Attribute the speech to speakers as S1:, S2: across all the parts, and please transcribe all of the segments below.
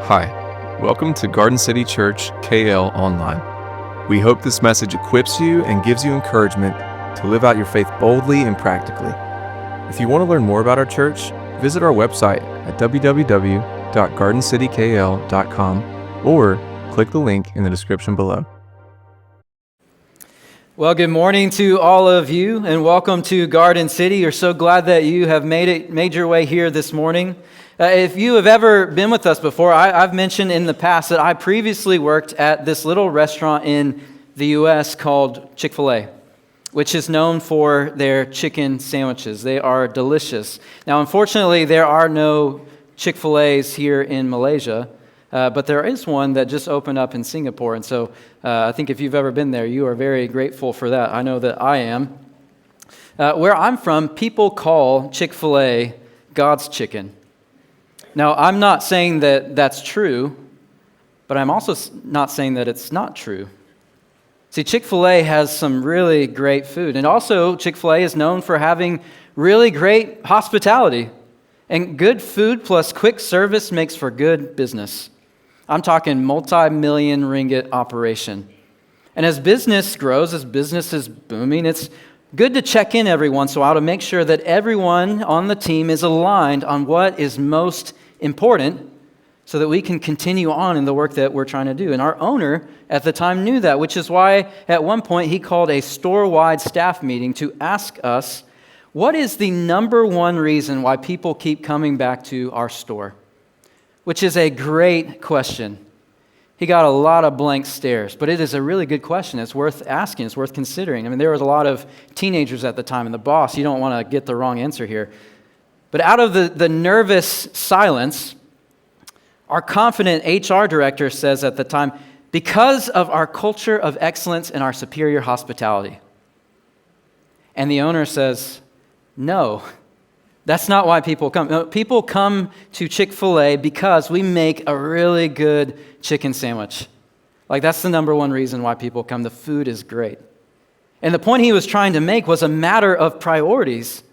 S1: Hi, welcome to Garden City Church KL Online. We hope this message equips you and gives you encouragement to live out your faith boldly and practically. If you want to learn more about our church, visit our website at www.gardencitykl.com or click the link in the description below.
S2: Well, good morning to all of you, and welcome to Garden City. We're so glad that you have made your way here this morning. If you have ever been with us before, I've mentioned in the past that I previously worked at this little restaurant in the U.S. called Chick-fil-A, which is known for their chicken sandwiches. They are delicious. Now, unfortunately, there are no Chick-fil-A's here in Malaysia, but there is one that just opened up in Singapore. And so I think if you've ever been there, you are very grateful for that. I know that I am. Where I'm from, people call Chick-fil-A God's chicken. Now, I'm not saying that that's true, but I'm also not saying that it's not true. See, Chick-fil-A has some really great food. And also, Chick-fil-A is known for having really great hospitality. And good food plus quick service makes for good business. I'm talking multi-million ringgit operation. And as business grows, as business is booming, it's good to check in every once in a while to make sure that everyone on the team is aligned on what is most important so that we can continue on in the work that we're trying to do. And our owner at the time knew that, which is why at one point he called a store-wide staff meeting to ask us, what is the number one reason why people keep coming back to our store? Which is a great question. He got a lot of blank stares, but it is a really good question. It's worth asking. It's worth considering. I mean, there was a lot of teenagers at the time, and the boss, you don't want to get the wrong answer here. But out of the nervous silence, our confident HR director says at the time, because of our culture of excellence and our superior hospitality. And the owner says, no, that's not why people come. No, people come to Chick-fil-A because we make a really good chicken sandwich. Like, that's the number one reason why people come. The food is great. And the point he was trying to make was a matter of priorities.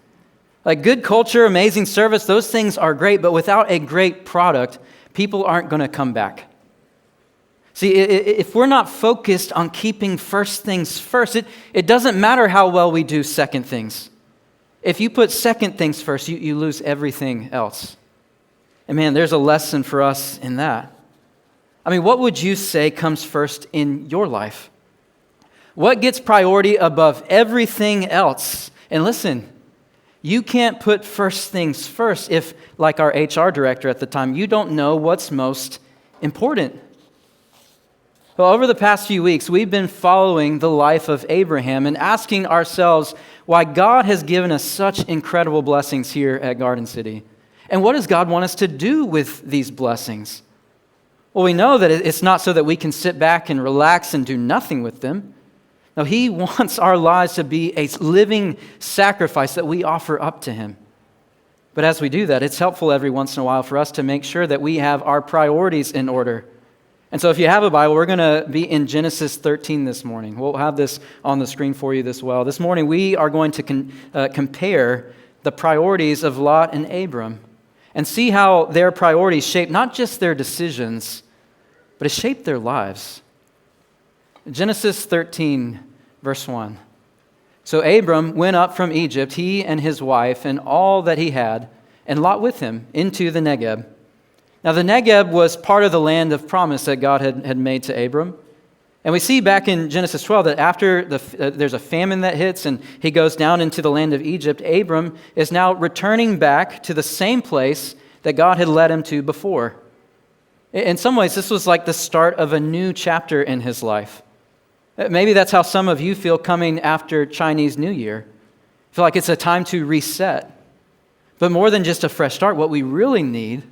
S2: Like, good culture, amazing service, those things are great, but without a great product, people aren't going to come back. See, if we're not focused on keeping first things first, it doesn't matter how well we do second things. If you put second things first, you lose everything else. And man, there's a lesson for us in that. I mean, what would you say comes first in your life? What gets priority above everything else? And listen, you can't put first things first if, like our HR director at the time, you don't know what's most important. Well, over the past few weeks, we've been following the life of Abraham and asking ourselves why God has given us such incredible blessings here at Garden City. And what does God want us to do with these blessings? Well, we know that it's not so that we can sit back and relax and do nothing with them. No, He wants our lives to be a living sacrifice that we offer up to Him. But as we do that, it's helpful every once in a while for us to make sure that we have our priorities in order. And so if you have a Bible, we're going to be in Genesis 13 this morning. We'll have this on the screen for you as well. This morning we are going to compare the priorities of Lot and Abram and see how their priorities shape not just their decisions, but it shaped their lives. Genesis 13, verse 1. So Abram went up from Egypt, he and his wife and all that he had, and Lot with him, into the Negeb. Now the Negeb was part of the land of promise that God had made to Abram. And we see back in Genesis 12 that after there's a famine that hits and he goes down into the land of Egypt, Abram is now returning back to the same place that God had led him to before. In some ways, this was like the start of a new chapter in his life. Maybe that's how some of you feel coming after Chinese New Year. Feel like it's a time to reset. But more than just a fresh start, what we really need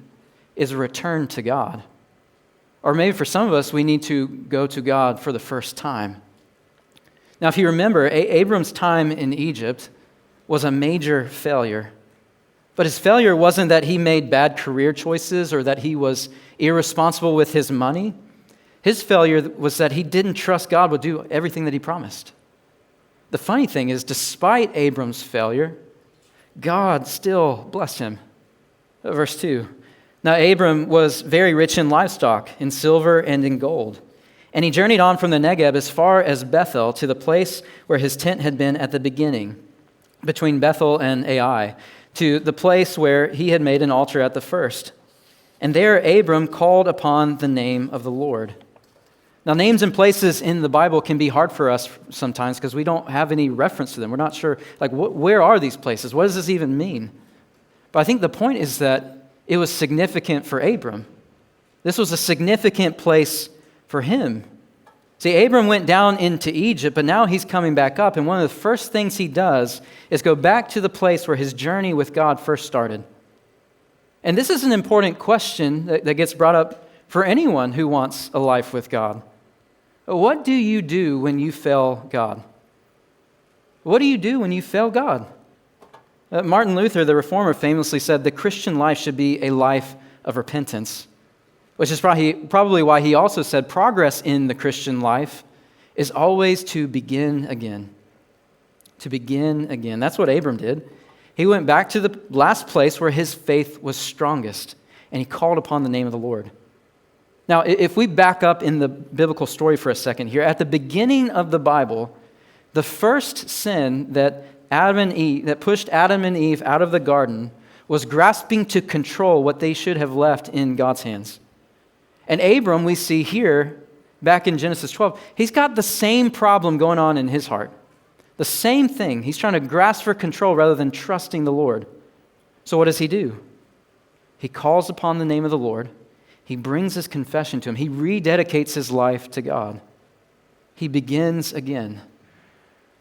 S2: is a return to God. Or maybe for some of us, we need to go to God for the first time. Now, if you remember, Abram's time in Egypt was a major failure. But his failure wasn't that he made bad career choices or that he was irresponsible with his money. His failure was that he didn't trust God would do everything that he promised. The funny thing is, despite Abram's failure, God still blessed him. Verse 2, Now, Abram was very rich in livestock, in silver and in gold. And he journeyed on from the Negeb as far as Bethel to the place where his tent had been at the beginning, between Bethel and Ai, to the place where he had made an altar at the first. And there Abram called upon the name of the Lord. Now, names and places in the Bible can be hard for us sometimes because we don't have any reference to them. We're not sure, where are these places? What does this even mean? But I think the point is that it was significant for Abram. This was a significant place for him. See, Abram went down into Egypt, but now he's coming back up. And one of the first things he does is go back to the place where his journey with God first started. And this is an important question that gets brought up for anyone who wants a life with God. What do you do when you fail God? What do you do when you fail God? Martin Luther, the reformer, famously said the Christian life should be a life of repentance, which is probably why he also said progress in the Christian life is always to begin again. To begin again. That's what Abram did. He went back to the last place where his faith was strongest, and he called upon the name of the Lord. Now, if we back up in the biblical story for a second here, at the beginning of the Bible, the first sin that pushed Adam and Eve out of the garden was grasping to control what they should have left in God's hands. And Abram, we see here, back in Genesis 12, he's got the same problem going on in his heart. The same thing. He's trying to grasp for control rather than trusting the Lord. So what does he do? He calls upon the name of the Lord. He brings his confession to him. He rededicates his life to God. He begins again.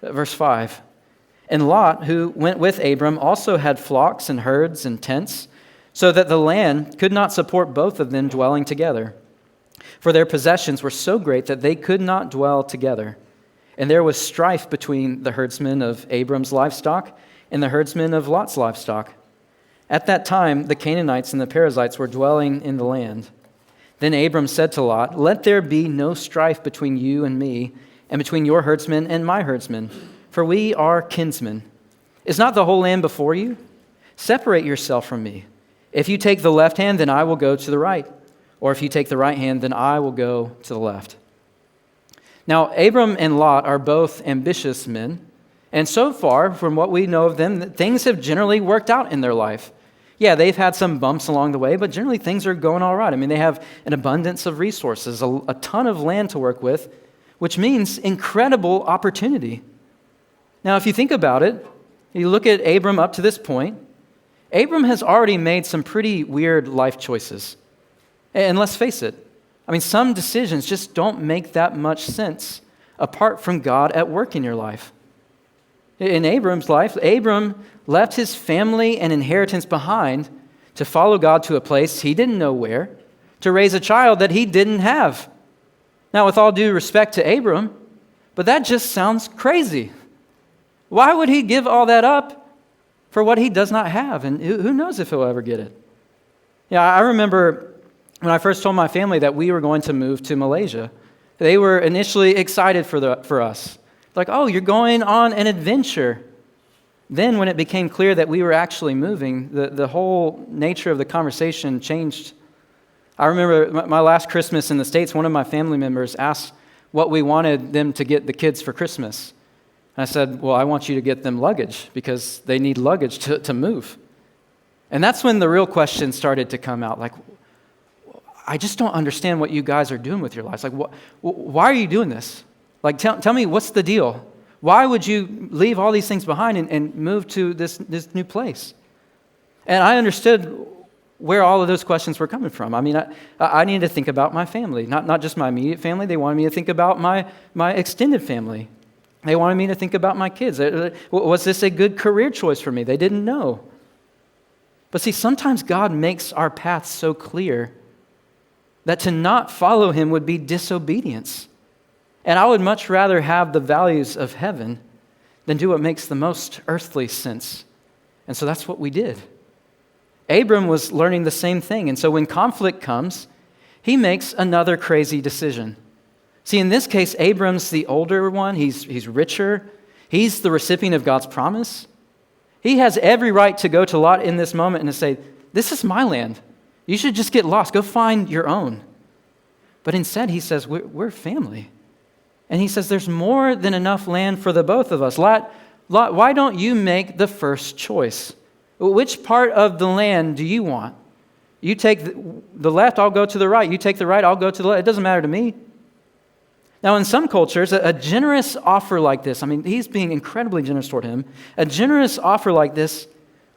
S2: Verse 5. And Lot, who went with Abram, also had flocks and herds and tents, so that the land could not support both of them dwelling together. For their possessions were so great that they could not dwell together. And there was strife between the herdsmen of Abram's livestock and the herdsmen of Lot's livestock. At that time, the Canaanites and the Perizzites were dwelling in the land. Then Abram said to Lot, "Let there be no strife between you and me, and between your herdsmen and my herdsmen, for we are kinsmen. Is not the whole land before you? Separate yourself from me. If you take the left hand, then I will go to the right. Or if you take the right hand, then I will go to the left." Now, Abram and Lot are both ambitious men, and so far, from what we know of them, things have generally worked out in their life. Yeah, they've had some bumps along the way, but generally things are going all right. I mean, they have an abundance of resources, a ton of land to work with, which means incredible opportunity. Now, if you think about it, you look at Abram up to this point, Abram has already made some pretty weird life choices. And let's face it, I mean, some decisions just don't make that much sense apart from God at work in your life. In Abram's life, Abram left his family and inheritance behind to follow God to a place he didn't know where, to raise a child that he didn't have. Now, with all due respect to Abram, but that just sounds crazy. Why would he give all that up for what he does not have? And who knows if he'll ever get it? Yeah, I remember when I first told my family that we were going to move to Malaysia. They were initially excited for us. Like, oh, you're going on an adventure. Then when it became clear that we were actually moving, the whole nature of the conversation changed. I remember my last Christmas in the States, one of my family members asked what we wanted them to get the kids for Christmas. And I said, well, I want you to get them luggage because they need luggage to move. And that's when the real questions started to come out. Like, I just don't understand what you guys are doing with your lives. Like, why are you doing this? Like, tell me, what's the deal? Why would you leave all these things behind and move to this new place? And I understood where all of those questions were coming from. I mean, I needed to think about my family, not just my immediate family. They wanted me to think about my extended family. They wanted me to think about my kids. Was this a good career choice for me? They didn't know. But see, sometimes God makes our path so clear that to not follow him would be disobedience. And I would much rather have the values of heaven than do what makes the most earthly sense. And so that's what we did. Abram was learning the same thing. And so when conflict comes, he makes another crazy decision. See, in this case, Abram's the older one. He's richer. He's the recipient of God's promise. He has every right to go to Lot in this moment and to say, this is my land. You should just get lost. Go find your own. But instead, he says, we're family. And he says, there's more than enough land for the both of us. Lot, why don't you make the first choice? Which part of the land do you want? You take the left, I'll go to the right. You take the right, I'll go to the left. It doesn't matter to me. Now, in some cultures, a generous offer like this, I mean, he's being incredibly generous toward him. A generous offer like this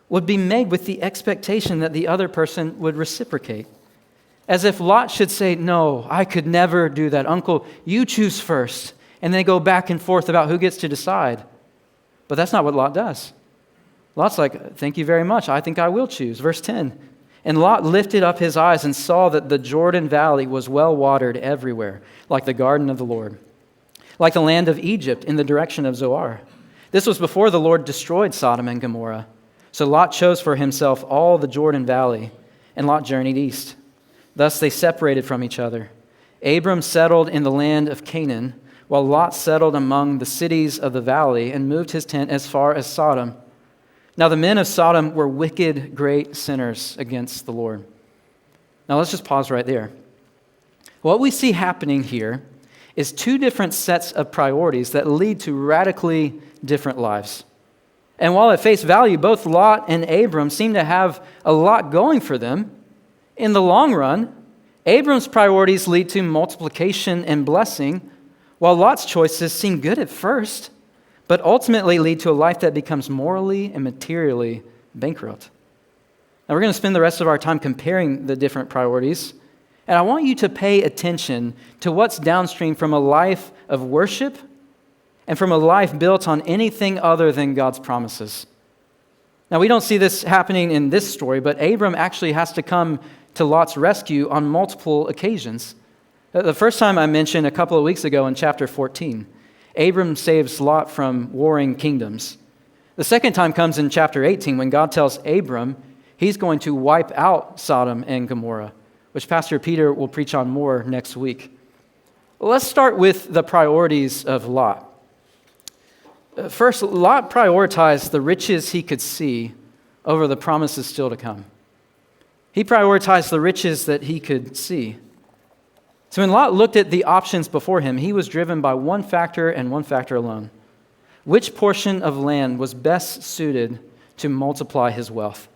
S2: would be made with the expectation that the other person would reciprocate. As if Lot should say, no, I could never do that. Uncle, you choose first. And they go back and forth about who gets to decide. But that's not what Lot does. Lot's like, thank you very much. I think I will choose. Verse 10, and Lot lifted up his eyes and saw that the Jordan Valley was well watered everywhere, like the garden of the Lord, like the land of Egypt in the direction of Zoar. This was before the Lord destroyed Sodom and Gomorrah. So Lot chose for himself all the Jordan Valley, and Lot journeyed east. Thus they separated from each other. Abram settled in the land of Canaan, while Lot settled among the cities of the valley and moved his tent as far as Sodom. Now the men of Sodom were wicked, great sinners against the Lord. Now let's just pause right there. What we see happening here is two different sets of priorities that lead to radically different lives. And while at face value, both Lot and Abram seem to have a lot going for them, in the long run, Abram's priorities lead to multiplication and blessing, while Lot's choices seem good at first, but ultimately lead to a life that becomes morally and materially bankrupt. Now, we're going to spend the rest of our time comparing the different priorities, and I want you to pay attention to what's downstream from a life of worship and from a life built on anything other than God's promises. Now, we don't see this happening in this story, but Abram actually has to come to Lot's rescue on multiple occasions. The first time I mentioned a couple of weeks ago in chapter 14, Abram saves Lot from warring kingdoms. The second time comes in chapter 18 when God tells Abram he's going to wipe out Sodom and Gomorrah, which Pastor Peter will preach on more next week. Let's start with the priorities of Lot. First, Lot prioritized the riches he could see over the promises still to come. He prioritized the riches that he could see. So when Lot looked at the options before him, he was driven by one factor and one factor alone. Which portion of land was best suited to multiply his wealth?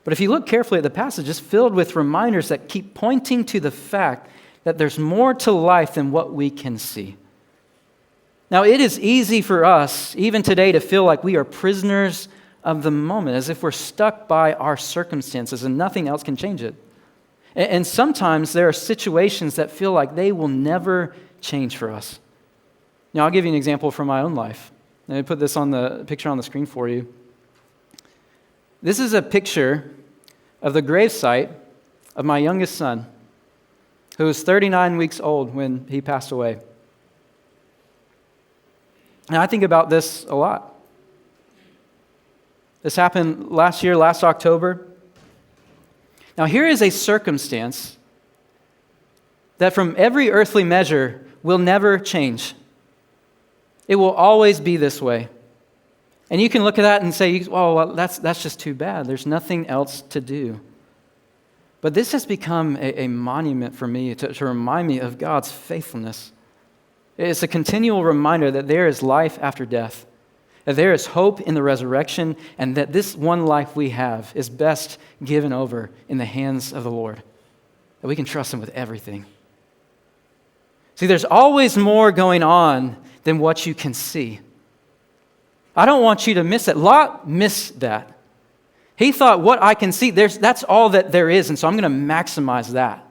S2: But if you look carefully at the passage, it's filled with reminders that keep pointing to the fact that there's more to life than what we can see. Now, it is easy for us, even today, to feel like we are prisoners of the moment, as if we're stuck by our circumstances and nothing else can change it. And sometimes there are situations that feel like they will never change for us. Now, I'll give you an example from my own life. Let me put this on the picture on the screen for you. This is a picture of the gravesite of my youngest son, who was 39 weeks old when he passed away. And I think about this a lot. This happened last October. Now, here is a circumstance that from every earthly measure will never change. It will always be this way. And you can look at that and say, oh, well, that's just too bad. There's nothing else to do. But this has become a monument for me to remind me of God's faithfulness. It's a continual reminder that there is life after death, that there is hope in the resurrection, and that this one life we have is best given over in the hands of the Lord, that we can trust Him with everything. See, there's always more going on than what you can see. I don't want you to miss that. Lot missed that. He thought, what I can see, that's all that there is, and so I'm going to maximize that.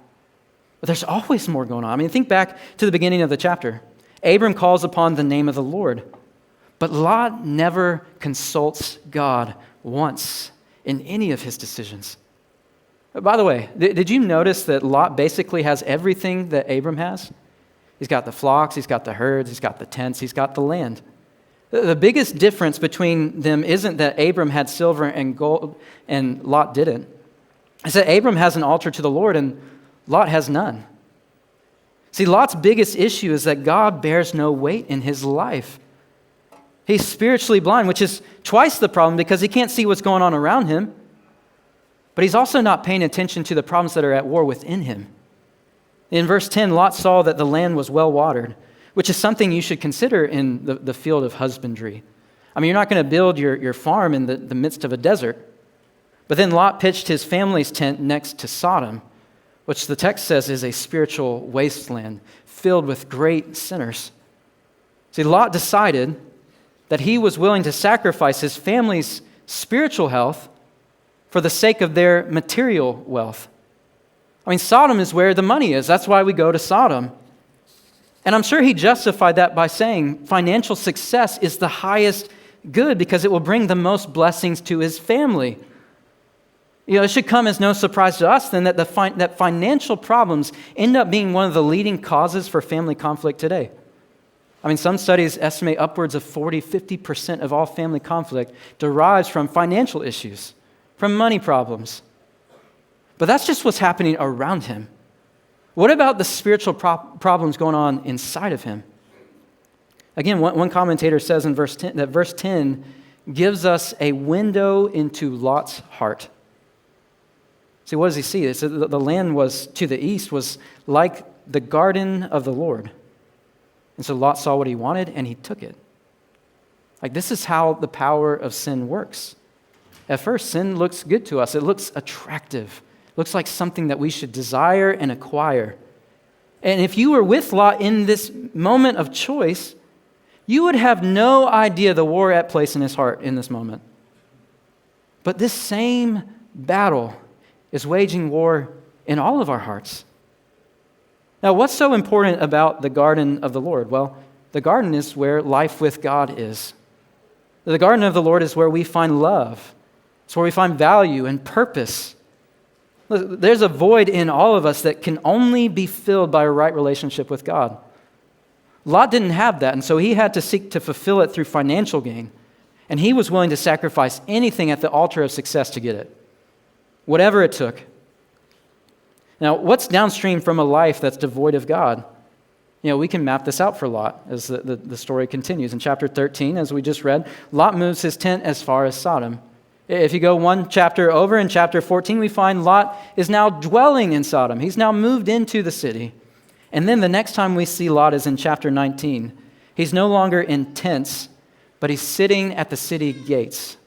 S2: But there's always more going on. I mean, think back to the beginning of the chapter. Abram calls upon the name of the Lord, but Lot never consults God once in any of his decisions. By the way, did you notice that Lot basically has everything that Abram has? He's got the flocks, he's got the herds, he's got the tents, he's got the land. The biggest difference between them isn't that Abram had silver and gold and Lot didn't. It's that Abram has an altar to the Lord and Lot has none. See, Lot's biggest issue is that God bears no weight in his life. He's spiritually blind, which is twice the problem because he can't see what's going on around him. but he's also not paying attention to the problems that are at war within him. In verse 10, Lot saw that the land was well watered, which is something you should consider in the field of husbandry. I mean, you're not going to build your farm in the midst of a desert. But then Lot pitched his family's tent next to Sodom, which the text says is a spiritual wasteland filled with great sinners. See, Lot decided that he was willing to sacrifice his family's spiritual health for the sake of their material wealth. I mean, Sodom is where the money is. That's why we go to Sodom. And I'm sure he justified that by saying financial success is the highest good because it will bring the most blessings to his family. You know, it should come as no surprise to us then that financial problems end up being one of the leading causes for family conflict today. I mean, some studies estimate upwards of 50% of all family conflict derives from financial issues, from money problems. But that's just what's happening around him. What about the spiritual problems going on inside of him? Again, one commentator says in verse 10 that verse 10 gives us a window into Lot's heart. See, what does he see? It said the land was to the east was like the garden of the Lord. And so Lot saw what he wanted and he took it. Like, this is how the power of sin works. At first, sin looks good to us. It looks attractive. It looks like something that we should desire and acquire. And if you were with Lot in this moment of choice, you would have no idea the war at place in his heart in this moment. But this same battle is waging war in all of our hearts. Now, what's so important about the garden of the Lord? Well, the garden is where life with God is. The garden of the Lord is where we find love. It's where we find value and purpose. There's a void in all of us that can only be filled by a right relationship with God. Lot didn't have that, and so he had to seek to fulfill it through financial gain. And he was willing to sacrifice anything at the altar of success to get it, whatever it took. Now, what's downstream from a life that's devoid of God? You know, we can map this out for Lot as the story continues. In chapter 13, as we just read, Lot moves his tent as far as Sodom. If you go one chapter over, in chapter 14, we find Lot is now dwelling in Sodom. He's now moved into the city. And then the next time we see Lot is in chapter 19. He's no longer in tents, but he's sitting at the city gates.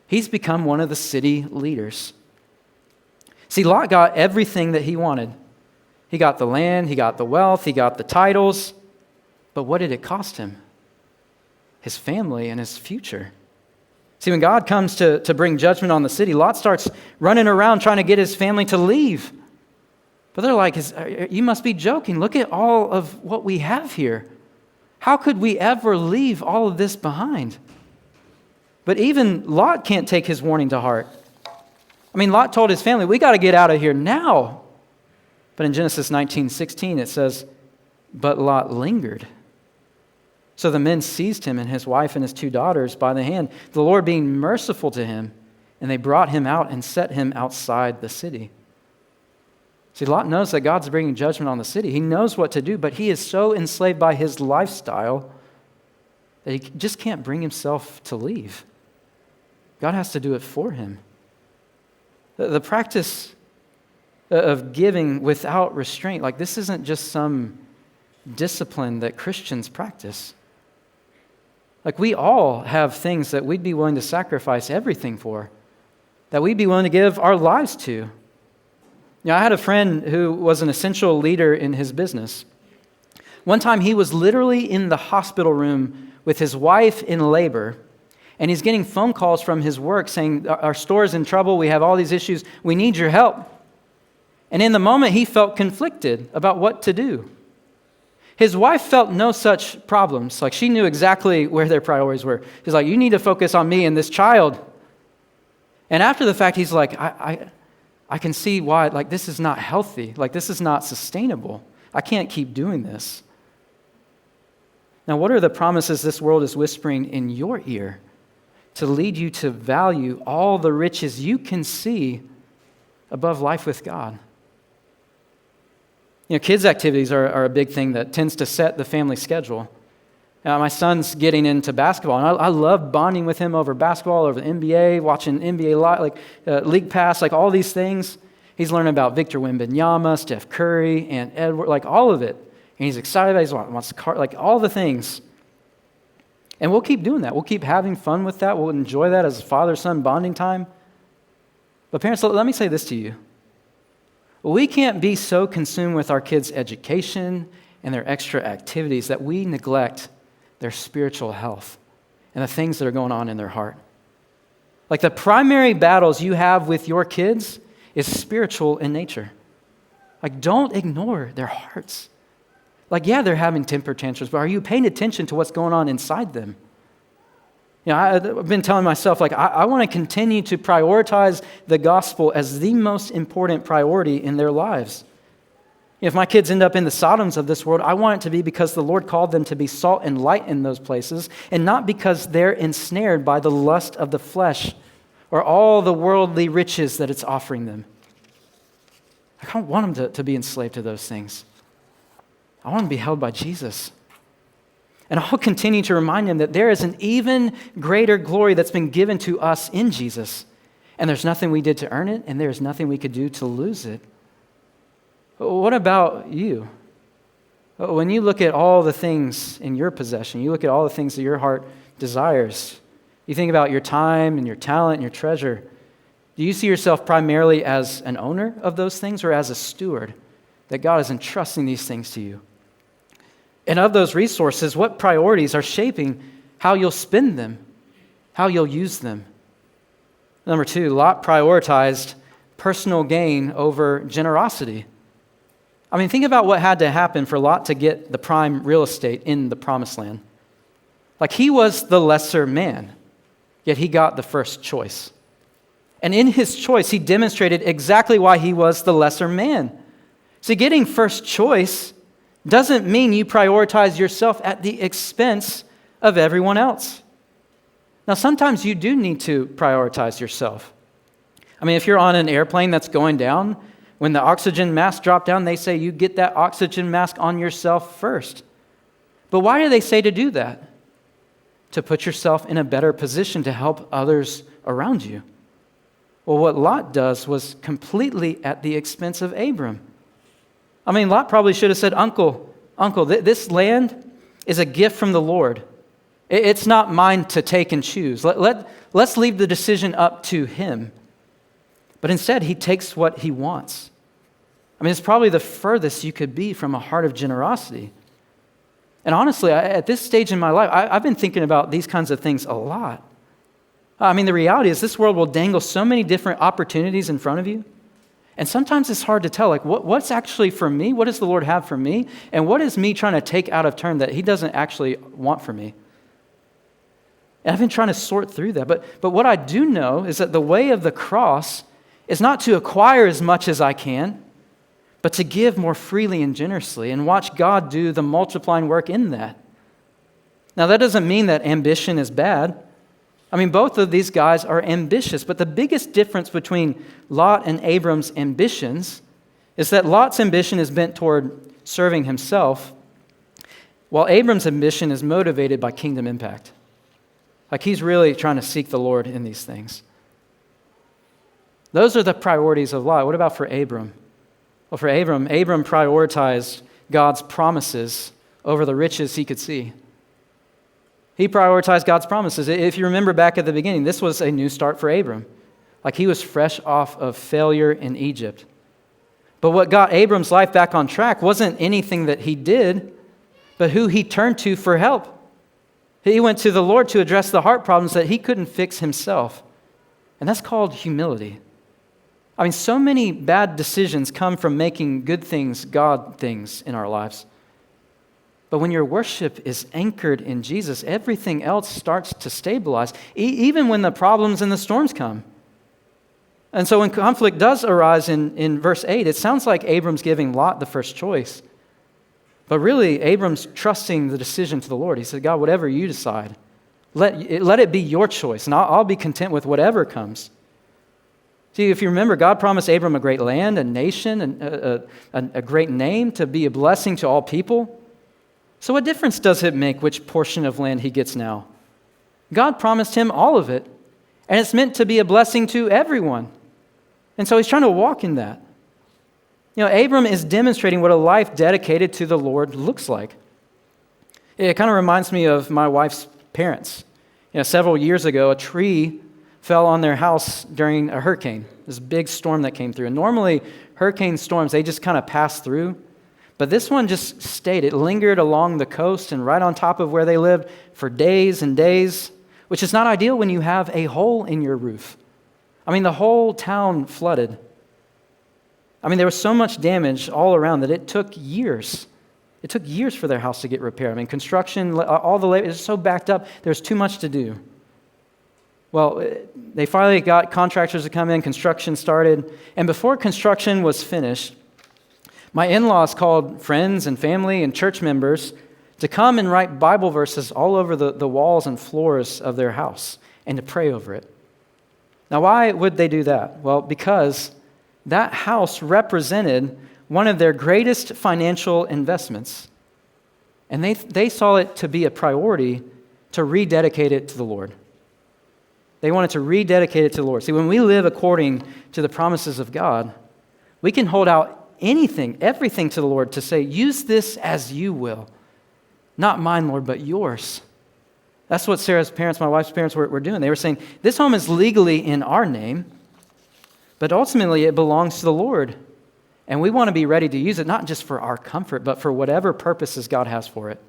S2: He's become one of the city leaders. See, Lot got everything that he wanted. He got the land, he got the wealth, he got the titles. But what did it cost him? His family and his future. See, when God comes to bring judgment on the city, Lot starts running around trying to get his family to leave. But they're like, you must be joking. Look at all of what we have here. How could we ever leave all of this behind? But even Lot can't take his warning to heart. I mean, Lot told his family, we got to get out of here now. But in Genesis 19:16, it says, but Lot lingered. So the men seized him and his wife and his 2 daughters by the hand, the Lord being merciful to him, and they brought him out and set him outside the city. See, Lot knows that God's bringing judgment on the city. He knows what to do, but he is so enslaved by his lifestyle that he just can't bring himself to leave. God has to do it for him. The practice of giving without restraint, like this isn't just some discipline that Christians practice. Like we all have things that we'd be willing to sacrifice everything for, that we'd be willing to give our lives to. You know, I had a friend who was an essential leader in his business. One time he was literally in the hospital room with his wife in labor, and he's getting phone calls from his work saying, our store's in trouble, we have all these issues, we need your help. And in the moment, he felt conflicted about what to do. His wife felt no such problems. Like she knew exactly where their priorities were. She's like, you need to focus on me and this child. And after the fact, he's like, I can see why, like this is not healthy. Like this is not sustainable. I can't keep doing this. Now, what are the promises this world is whispering in your ear to lead you to value all the riches you can see above life with God? You know, kids' activities are a big thing that tends to set the family schedule. Now, my son's getting into basketball, and I love bonding with him over basketball, over the NBA, watching NBA League Pass, like all these things. He's learning about Victor Wembanyama, Steph Curry, and Edward, like all of it. And he's excited about it. He wants the car, like all the things. And we'll keep doing that. We'll keep having fun with that. We'll enjoy that as father-son bonding time. But parents, let me say this to you. We can't be so consumed with our kids' education and their extra activities that we neglect their spiritual health and the things that are going on in their heart. Like the primary battles you have with your kids is spiritual in nature. Like don't ignore their hearts. Like, yeah, they're having temper tantrums, but are you paying attention to what's going on inside them? You know, I've been telling myself, like, I want to continue to prioritize the gospel as the most important priority in their lives. If my kids end up in the Sodoms of this world, I want it to be because the Lord called them to be salt and light in those places, and not because they're ensnared by the lust of the flesh or all the worldly riches that it's offering them. I don't want them to be enslaved to those things. I want them to be held by Jesus. And I'll continue to remind them that there is an even greater glory that's been given to us in Jesus. And there's nothing we did to earn it, and there's nothing we could do to lose it. What about you? When you look at all the things in your possession, you look at all the things that your heart desires, you think about your time and your talent and your treasure, do you see yourself primarily as an owner of those things or as a steward, that God is entrusting these things to you? And of those resources, what priorities are shaping how you'll spend them, how you'll use them? Number 2, Lot prioritized personal gain over generosity. I mean, think about what had to happen for Lot to get the prime real estate in the promised land. Like, he was the lesser man, yet he got the first choice. And in his choice, he demonstrated exactly why he was the lesser man. See, getting first choice doesn't mean you prioritize yourself at the expense of everyone else. Now, sometimes you do need to prioritize yourself. I mean, if you're on an airplane that's going down, when the oxygen mask drop down, they say you get that oxygen mask on yourself first. But why do they say to do that? To put yourself in a better position to help others around you. Well, what Lot does was completely at the expense of Abram. I mean, Lot probably should have said, Uncle, this land is a gift from the Lord. It's not mine to take and choose. Let's leave the decision up to him. But instead, he takes what he wants. I mean, it's probably the furthest you could be from a heart of generosity. And honestly, at this stage in my life, I've been thinking about these kinds of things a lot. I mean, the reality is this world will dangle so many different opportunities in front of you. And sometimes it's hard to tell, like, what's actually for me? What does the Lord have for me? And what is me trying to take out of turn that he doesn't actually want for me? And I've been trying to sort through that. But what I do know is that the way of the cross is not to acquire as much as I can, but to give more freely and generously and watch God do the multiplying work in that. Now, that doesn't mean that ambition is bad. I mean, both of these guys are ambitious, but the biggest difference between Lot and Abram's ambitions is that Lot's ambition is bent toward serving himself, while Abram's ambition is motivated by kingdom impact. Like, he's really trying to seek the Lord in these things. Those are the priorities of Lot. What about for Abram? Well, for Abram prioritized God's promises over the riches he could see. He prioritized God's promises. If you remember back at the beginning, this was a new start for Abram. Like, he was fresh off of failure in Egypt. But what got Abram's life back on track wasn't anything that he did, but who he turned to for help. He went to the Lord to address the heart problems that he couldn't fix himself. And that's called humility. I mean, so many bad decisions come from making good things God things in our lives. But when your worship is anchored in Jesus, everything else starts to stabilize, even when the problems and the storms come. And so when conflict does arise in verse 8, it sounds like Abram's giving Lot the first choice. But really, Abram's trusting the decision to the Lord. He said, God, whatever you decide, let it be your choice, and I'll be content with whatever comes. See, if you remember, God promised Abram a great land, a nation, and a great name to be a blessing to all people. So what difference does it make which portion of land he gets now? God promised him all of it, and it's meant to be a blessing to everyone. And so he's trying to walk in that. Abram is demonstrating what a life dedicated to the Lord looks like. It kind of reminds me of my wife's parents. Several years ago, a tree fell on their house during a hurricane, this big storm that came through. And normally, hurricane storms, they just kind of pass through. But this one just stayed. It lingered along the coast and right on top of where they lived for days and days, which is not ideal when you have a hole in your roof. The whole town flooded. There was so much damage all around that it took years. It took years for their house to get repaired. Construction, all the labor, it was so backed up, there was too much to do. Well, they finally got contractors to come in, construction started, and before construction was finished, my in-laws called friends and family and church members to come and write Bible verses all over the walls and floors of their house and to pray over it. Now, why would they do that? Well, because that house represented one of their greatest financial investments, and they saw it to be a priority to rededicate it to the Lord. They wanted to rededicate it to the Lord. See, when we live according to the promises of God, we can hold out anything, everything to the Lord to say, use this as you will. Not mine, Lord, but yours. That's what Sarah's parents, my wife's parents were doing. They were saying, this home is legally in our name, but ultimately it belongs to the Lord. And we want to be ready to use it, not just for our comfort, but for whatever purposes God has for it.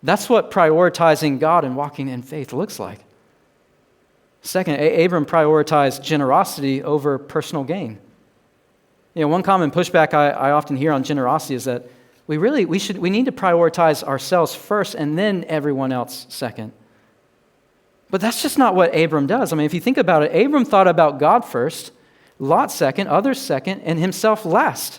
S2: That's what prioritizing God and walking in faith looks like. Second, Abram prioritized generosity over personal gain. One common pushback I often hear on generosity is that we need to prioritize ourselves first and then everyone else second. But that's just not what Abram does. If you think about it, Abram thought about God first, Lot second, others second, and himself last.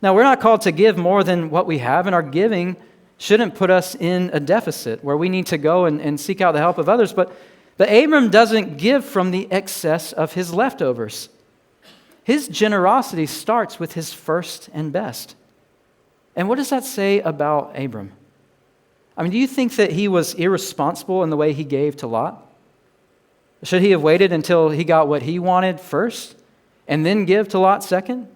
S2: Now, we're not called to give more than what we have, and our giving shouldn't put us in a deficit where we need to go and seek out the help of others. But Abram doesn't give from the excess of his leftovers. His generosity starts with his first and best. And what does that say about Abram? Do you think that he was irresponsible in the way he gave to Lot? Should he have waited until he got what he wanted first and then give to Lot second?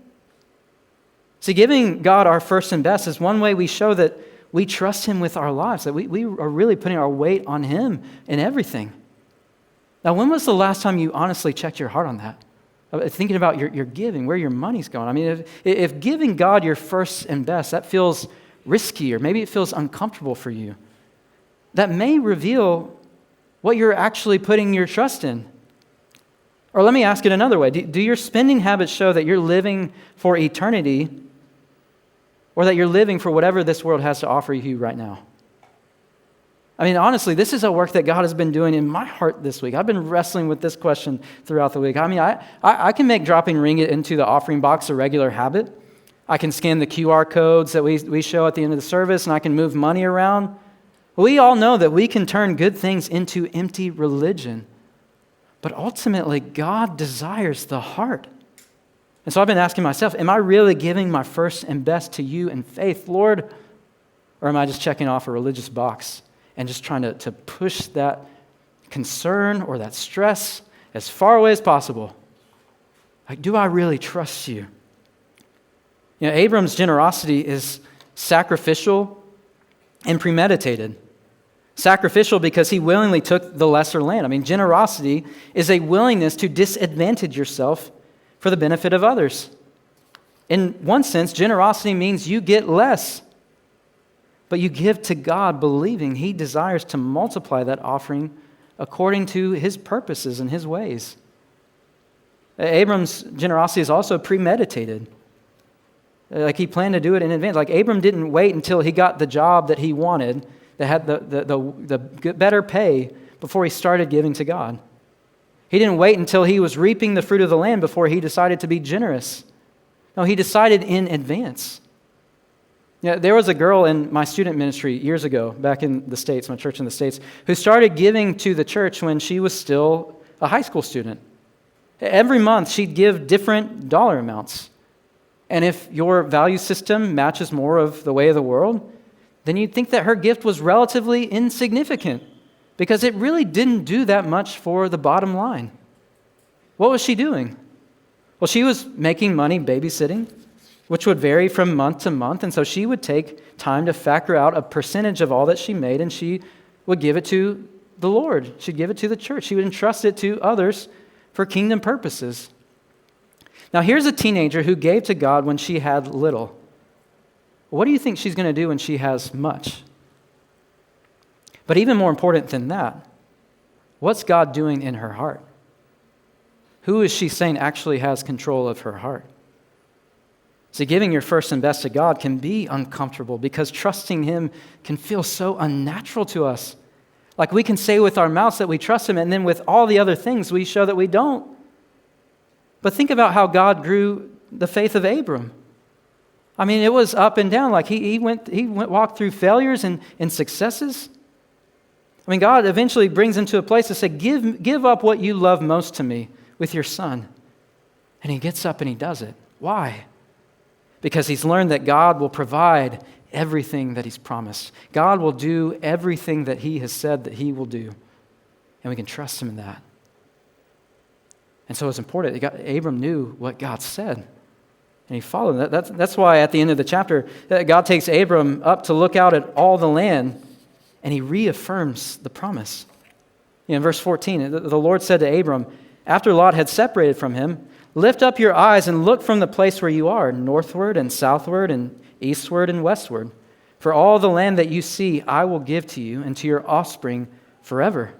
S2: See, giving God our first and best is one way we show that we trust him with our lives, that we are really putting our weight on him in everything. Now, when was the last time you honestly checked your heart on that? Thinking about your giving, where your money's going. If giving God your first and best, that feels risky, or maybe it feels uncomfortable for you, that may reveal what you're actually putting your trust in. Or let me ask it another way. Do your spending habits show that you're living for eternity, or that you're living for whatever this world has to offer you right now? Honestly, this is a work that God has been doing in my heart this week. I've been wrestling with this question throughout the week. I can make dropping ringgit into the offering box a regular habit. I can scan the QR codes that we show at the end of the service, and I can move money around. We all know that we can turn good things into empty religion. But ultimately, God desires the heart. And so I've been asking myself, am I really giving my first and best to you in faith, Lord? Or am I just checking off a religious box and just trying to push that concern or that stress as far away as possible? Do I really trust you? Abram's generosity is sacrificial and premeditated. Sacrificial because he willingly took the lesser land. Generosity is a willingness to disadvantage yourself for the benefit of others. In one sense, generosity means you get less, but you give to God believing he desires to multiply that offering according to his purposes and his ways. Abram's generosity is also premeditated. Like he planned to do it in advance. Like Abram didn't wait until he got the job that he wanted, that had the better pay, before he started giving to God. He didn't wait until he was reaping the fruit of the land before he decided to be generous. No, he decided in advance. There was a girl in my student ministry years ago, back in the States, my church in the States, who started giving to the church when she was still a high school student. Every month, she'd give different dollar amounts. And if your value system matches more of the way of the world, then you'd think that her gift was relatively insignificant because it really didn't do that much for the bottom line. What was she doing? Well, she was making money babysitting, which would vary from month to month, and so she would take time to factor out a percentage of all that she made, and she would give it to the Lord. She'd give it to the church. She would entrust it to others for kingdom purposes. Now, here's a teenager who gave to God when she had little. What do you think she's going to do when she has much? But even more important than that, what's God doing in her heart? Who is she saying actually has control of her heart? See, giving your first and best to God can be uncomfortable because trusting Him can feel so unnatural to us. Like we can say with our mouths that we trust Him, and then with all the other things we show that we don't. But think about how God grew the faith of Abram. I mean, it was up and down. Like he walked through failures and successes. I mean, God eventually brings him to a place to say, give up what you love most to me with your son. And he gets up and he does it. Why? Because he's learned that God will provide everything that He's promised. God will do everything that He has said that He will do. And we can trust Him in that. And so it's important. Abram knew what God said. And he followed. That's why at the end of the chapter, God takes Abram up to look out at all the land, and He reaffirms the promise. In verse 14, the Lord said to Abram, after Lot had separated from him, lift up your eyes and look from the place where you are, northward and southward and eastward and westward. For all the land that you see, I will give to you and to your offspring forever.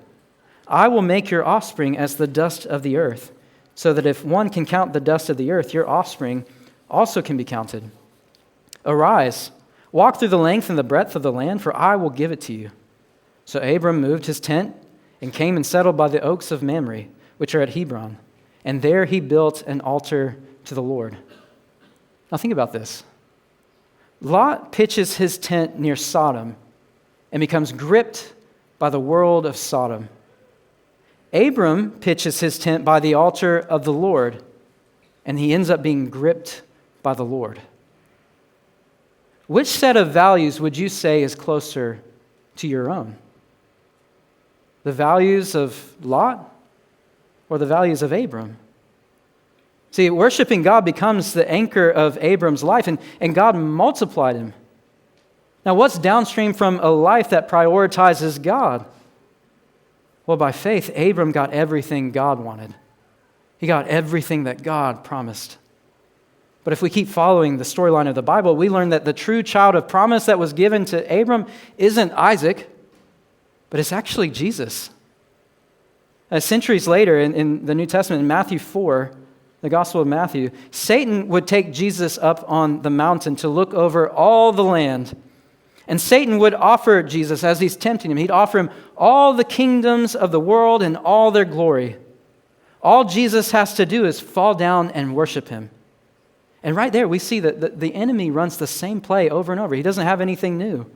S2: I will make your offspring as the dust of the earth, so that if one can count the dust of the earth, your offspring also can be counted. Arise, walk through the length and the breadth of the land, for I will give it to you. So Abram moved his tent and came and settled by the oaks of Mamre, which are at Hebron. And there he built an altar to the Lord. Now think about this. Lot pitches his tent near Sodom and becomes gripped by the world of Sodom. Abram pitches his tent by the altar of the Lord, and he ends up being gripped by the Lord. Which set of values would you say is closer to your own? The values of Lot or the values of Abram? See, worshiping God becomes the anchor of Abram's life, and God multiplied him. Now, what's downstream from a life that prioritizes God? Well, by faith, Abram got everything God wanted. He got everything that God promised. But if we keep following the storyline of the Bible, we learn that the true child of promise that was given to Abram isn't Isaac, but it's actually Jesus. Centuries later, in the New Testament, in Matthew 4, the Gospel of Matthew, Satan would take Jesus up on the mountain to look over all the land. And Satan would offer Jesus, as he's tempting him, he'd offer him all the kingdoms of the world and all their glory. All Jesus has to do is fall down and worship him. And right there, we see that the enemy runs the same play over and over. He doesn't have anything new.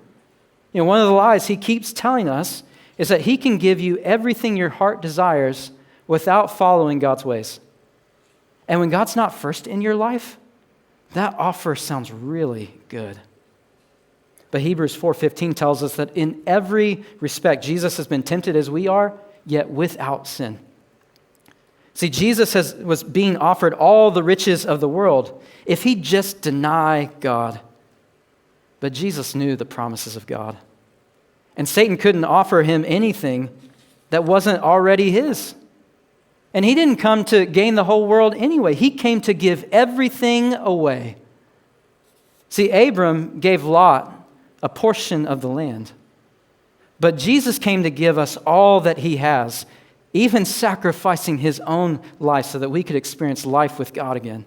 S2: One of the lies he keeps telling us is that he can give you everything your heart desires without following God's ways. And when God's not first in your life, that offer sounds really good. But Hebrews 4:15 tells us that in every respect, Jesus has been tempted as we are, yet without sin. See, Jesus was being offered all the riches of the world if he'd just deny God. But Jesus knew the promises of God. And Satan couldn't offer him anything that wasn't already his. And he didn't come to gain the whole world anyway. He came to give everything away. See, Abram gave Lot a portion of the land. But Jesus came to give us all that he has, even sacrificing his own life so that we could experience life with God again.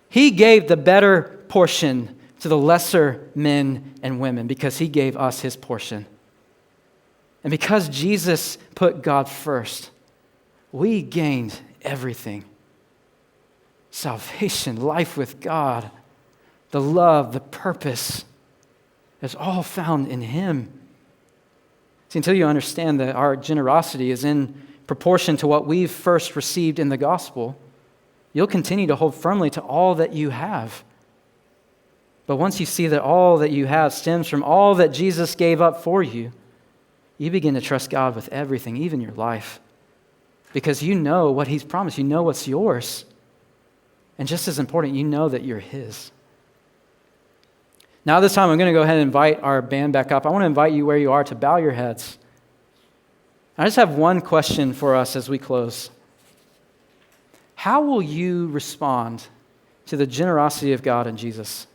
S2: He gave the better portion to the lesser men and women because he gave us his portion. And because Jesus put God first, we gained everything. Salvation, life with God, the love, the purpose, is all found in him. See, until you understand that our generosity is in proportion to what we've first received in the gospel, you'll continue to hold firmly to all that you have. But once you see that all that you have stems from all that Jesus gave up for you, you begin to trust God with everything, even your life. Because you know what He's promised. You know what's yours. And just as important, you know that you're His. Now this time I'm going to go ahead and invite our band back up. I want to invite you where you are to bow your heads. I just have one question for us as we close. How will you respond to the generosity of God and Jesus?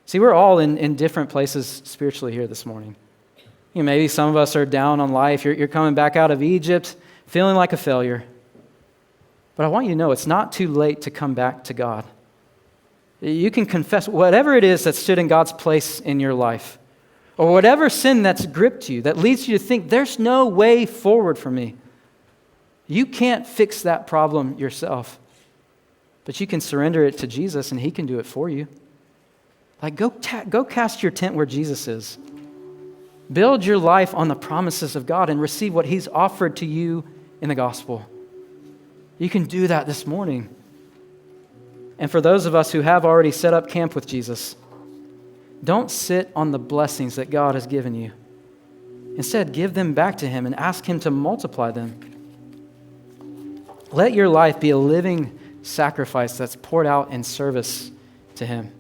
S2: See, we're all in different places spiritually here this morning. Maybe some of us are down on life. You're coming back out of Egypt feeling like a failure. But I want you to know it's not too late to come back to God. You can confess whatever it is that stood in God's place in your life, or whatever sin that's gripped you, that leads you to think there's no way forward for me. You can't fix that problem yourself, but you can surrender it to Jesus and He can do it for you. Like go cast your tent where Jesus is. Build your life on the promises of God and receive what He's offered to you in the gospel. You can do that this morning. And for those of us who have already set up camp with Jesus, don't sit on the blessings that God has given you. Instead, give them back to Him and ask Him to multiply them. Let your life be a living sacrifice that's poured out in service to Him.